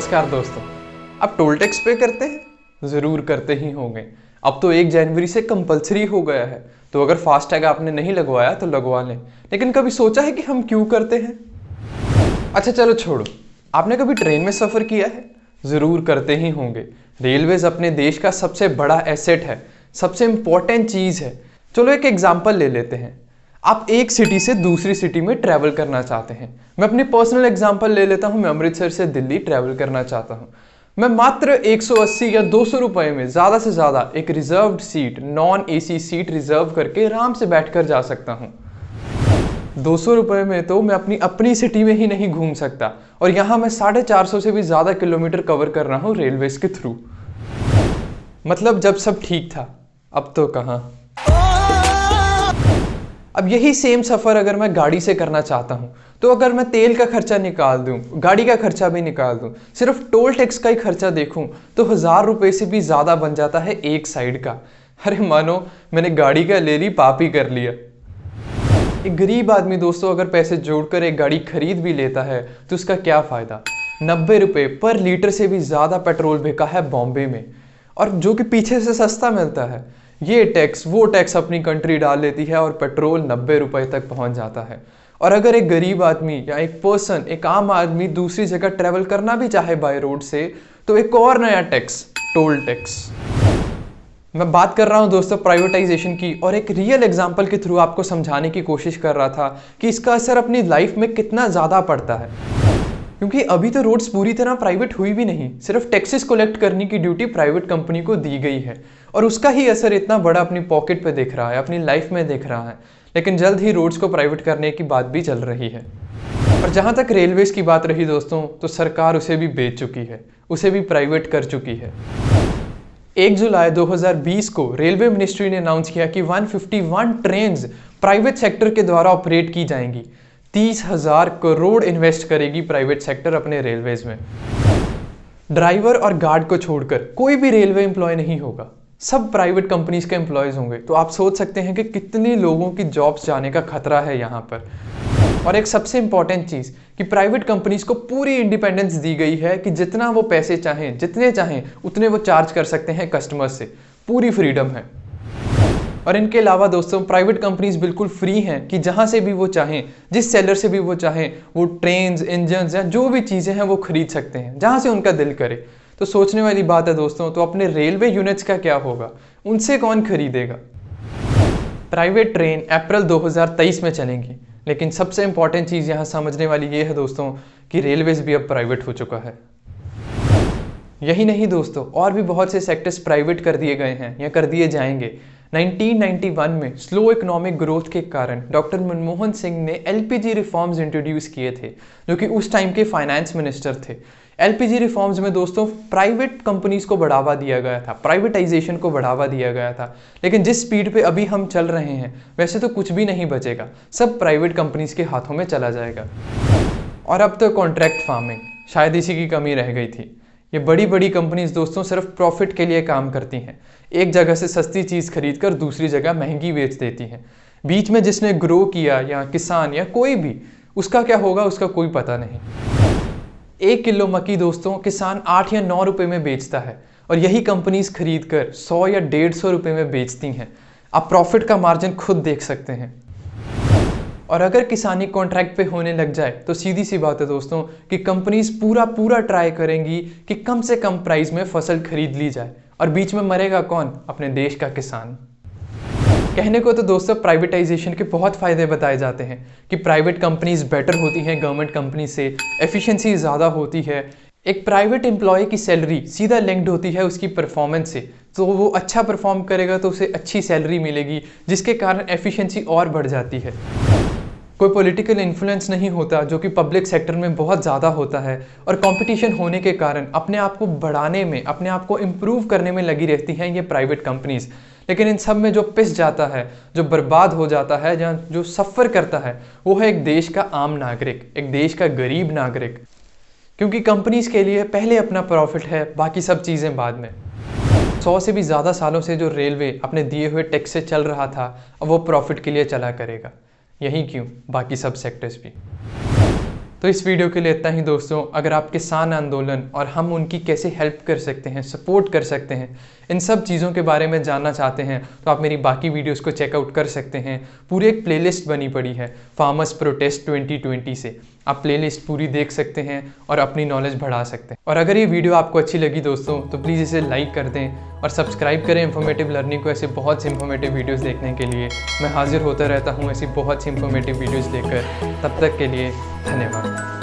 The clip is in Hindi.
नमस्कार दोस्तों। आप टोल टैक्स पे करते हैं? ज़रूर करते ही होंगे। अब तो 1 जनवरी से कंपलसरी हो गया है, तो अगर फास्टैग आपने नहीं लगवाया तो लगवा लें। लेकिन कभी सोचा है कि हम क्यों करते हैं? अच्छा चलो छोड़ो, आपने कभी ट्रेन में सफ़र किया है? ज़रूर करते ही होंगे। रेलवेज़ अपने देश का सबसे बड़ा एसेट है, सबसे इम्पोर्टेंट चीज़ है। चलो एक एग्जाम्पल ले लेते हैं। आप एक सिटी से दूसरी सिटी में ट्रैवल करना चाहते हैं। मैं अपनी पर्सनल एग्जांपल ले लेता हूं। मैं अमृतसर से दिल्ली ट्रैवल करना चाहता हूं। मैं मात्र 180 या 200 रुपए में ज़्यादा से ज़्यादा एक reserved seat, non AC seat reserve करके आराम से बैठकर जा सकता हूं। 200 रुपए में तो मैं अपनी सिटी में ही नहीं घूम सकता, और यहाँ मैं 450 से भी ज़्यादा किलोमीटर कवर कर रहा हूँ रेलवेज के थ्रू। मतलब जब सब ठीक था, अब तो कहाँ। अब यही सेम सफ़र अगर मैं गाड़ी से करना चाहता हूँ, तो अगर मैं तेल का खर्चा निकाल दूँ, गाड़ी का खर्चा भी निकाल दूँ, सिर्फ टोल टैक्स का ही खर्चा देखूँ, तो 1000 रुपये से भी ज़्यादा बन जाता है एक साइड का। अरे मानो मैंने गाड़ी का ले ली, पाप ही कर लिया। एक गरीब आदमी दोस्तों अगर पैसे जोड़कर एक गाड़ी खरीद भी लेता है तो उसका क्या फ़ायदा। 90 रुपये पर लीटर से भी ज़्यादा पेट्रोल बिका है बॉम्बे में, और जो कि पीछे से सस्ता मिलता है। ये टैक्स वो टैक्स अपनी कंट्री डाल लेती है और पेट्रोल 90 रुपये तक पहुंच जाता है। और अगर एक गरीब आदमी या एक पर्सन, एक आम आदमी दूसरी जगह ट्रैवल करना भी चाहे बाय रोड से, तो एक और नया टैक्स, टोल टैक्स। मैं बात कर रहा हूं दोस्तों प्राइवेटाइजेशन की, और एक रियल एग्जांपल के थ्रू आपको समझाने की कोशिश कर रहा था कि इसका असर अपनी लाइफ में कितना ज़्यादा पड़ता है। क्योंकि अभी तो रोड्स पूरी तरह प्राइवेट हुई भी नहीं, सिर्फ टैक्सेस कलेक्ट करने की ड्यूटी प्राइवेट कंपनी को दी गई है, और उसका ही असर इतना बड़ा अपनी पॉकेट पे दिख रहा है, अपनी लाइफ में दिख रहा है। लेकिन जल्द ही रोड्स को प्राइवेट करने की बात भी चल रही है। और जहाँ तक रेलवेज़ की बात रही दोस्तों, तो सरकार उसे भी बेच चुकी है, उसे भी प्राइवेट कर चुकी है। 1 जुलाई 2020 को रेलवे मिनिस्ट्री ने अनाउंस किया कि 151 ट्रेन्स प्राइवेट सेक्टर के द्वारा ऑपरेट की जाएंगी। 30,000 करोड़ इन्वेस्ट करेगी प्राइवेट सेक्टर अपने रेलवेज में। ड्राइवर और गार्ड को छोड़कर कोई भी रेलवे एम्प्लॉय नहीं होगा, सब प्राइवेट कंपनीज के एम्प्लॉयज होंगे। तो आप सोच सकते हैं कि कितने लोगों की जॉब्स जाने का खतरा है यहाँ पर। और एक सबसे इंपॉर्टेंट चीज़ कि प्राइवेट कंपनीज को पूरी इंडिपेंडेंस दी गई है कि जितना वो पैसे चाहें, जितने चाहें उतने वो चार्ज कर सकते हैं कस्टमर्स से। पूरी फ्रीडम है। और इनके अलावा दोस्तों प्राइवेट कंपनीज बिल्कुल फ्री हैं कि जहां से भी वो चाहें, जिस सेलर से भी वो चाहें, वो ट्रेन्स, इंजन्स या जो भी चीज़ें हैं वो खरीद सकते हैं जहां से उनका दिल करे। तो सोचने वाली बात है दोस्तों, तो अपने रेलवे यूनिट्स का क्या होगा, उनसे कौन खरीदेगा। प्राइवेट ट्रेन अप्रैल 2023 में चलेंगी, लेकिन सबसे इंपॉर्टेंट चीज़ यहाँ समझने वाली ये है दोस्तों कि रेलवेज भी अब प्राइवेट हो चुका है। यही नहीं दोस्तों, और भी बहुत से सेक्टर्स प्राइवेट कर दिए गए हैं या कर दिए जाएंगे। 1991 में स्लो इकोनॉमिक ग्रोथ के कारण डॉक्टर मनमोहन सिंह ने एलपीजी रिफॉर्म्स इंट्रोड्यूस किए थे, जो कि उस टाइम के फाइनेंस मिनिस्टर थे। एलपीजी रिफॉर्म्स में दोस्तों प्राइवेट कंपनीज को बढ़ावा दिया गया था, प्राइवेटाइजेशन को बढ़ावा दिया गया था। लेकिन जिस स्पीड पे अभी हम चल रहे हैं, वैसे तो कुछ भी नहीं बचेगा, सब प्राइवेट कंपनीज के हाथों में चला जाएगा। और अब तो कॉन्ट्रैक्ट फार्मिंग, शायद इसी की कमी रह गई थी। ये बड़ी बड़ी कंपनीज दोस्तों सिर्फ प्रॉफिट के लिए काम करती हैं। एक जगह से सस्ती चीज़ खरीद कर दूसरी जगह महंगी बेच देती हैं। बीच में जिसने ग्रो किया, या किसान या कोई भी, उसका क्या होगा उसका कोई पता नहीं। 1 किलो मक्की दोस्तों किसान 8 या 9 रुपए में बेचता है, और यही कंपनीज खरीद कर 100 या 150 रुपए में बेचती हैं। आप प्रॉफिट का मार्जिन खुद देख सकते हैं। और अगर किसानी कॉन्ट्रैक्ट पे होने लग जाए तो सीधी सी बात है दोस्तों कि कंपनीज पूरा ट्राई करेंगी कि कम से कम प्राइस में फसल खरीद ली जाए, और बीच में मरेगा कौन, अपने देश का किसान। कहने को तो दोस्तों प्राइवेटाइजेशन के बहुत फ़ायदे बताए जाते हैं कि प्राइवेट कंपनीज बेटर होती हैं गवर्नमेंट कंपनी से, एफिशिएंसी ज़्यादा होती है। एक प्राइवेट एम्प्लॉय की सैलरी सीधा लिंक्ड होती है उसकी परफॉर्मेंस से, तो वो अच्छा परफॉर्म करेगा तो उसे अच्छी सैलरी मिलेगी, जिसके कारण एफिशिएंसी और बढ़ जाती है। कोई पॉलिटिकल इन्फ्लुएंस नहीं होता, जो कि पब्लिक सेक्टर में बहुत ज़्यादा होता है, और कंपटीशन होने के कारण अपने आप को बढ़ाने में, अपने आप को इम्प्रूव करने में लगी रहती हैं ये प्राइवेट कंपनीज। लेकिन इन सब में जो पिस जाता है, जो बर्बाद हो जाता है, या जो सफ़र करता है, वो है एक देश का आम नागरिक, एक देश का गरीब नागरिक। क्योंकि कंपनीज के लिए पहले अपना प्रॉफिट है, बाकी सब चीज़ें बाद में। 100 से भी ज़्यादा सालों से जो रेलवे अपने दिए हुए टैक्स से चल रहा था, अब वो प्रॉफिट के लिए चला करेगा। यही क्यों बाकी सब सेक्टर्स भी। तो इस वीडियो के लिए इतना ही दोस्तों। अगर आप किसान आंदोलन और हम उनकी कैसे हेल्प कर सकते हैं, सपोर्ट कर सकते हैं, इन सब चीज़ों के बारे में जानना चाहते हैं तो आप मेरी बाकी वीडियोस को चेकआउट कर सकते हैं। पूरी एक प्लेलिस्ट बनी पड़ी है फार्मर्स प्रोटेस्ट 2020 से, आप प्लेलिस्ट पूरी देख सकते हैं और अपनी नॉलेज बढ़ा सकते हैं। और अगर ये वीडियो आपको अच्छी लगी दोस्तों तो प्लीज़ इसे लाइक कर दें और सब्सक्राइब करें इन्फॉर्मेटिव लर्निंग को। ऐसे बहुत से इन्फॉर्मेटिव वीडियोस देखने के लिए मैं हाजिर होता रहता हूँ ऐसी बहुत सी इन्फॉर्मेटिव वीडियोस लेकर। तब तक के लिए धन्यवाद।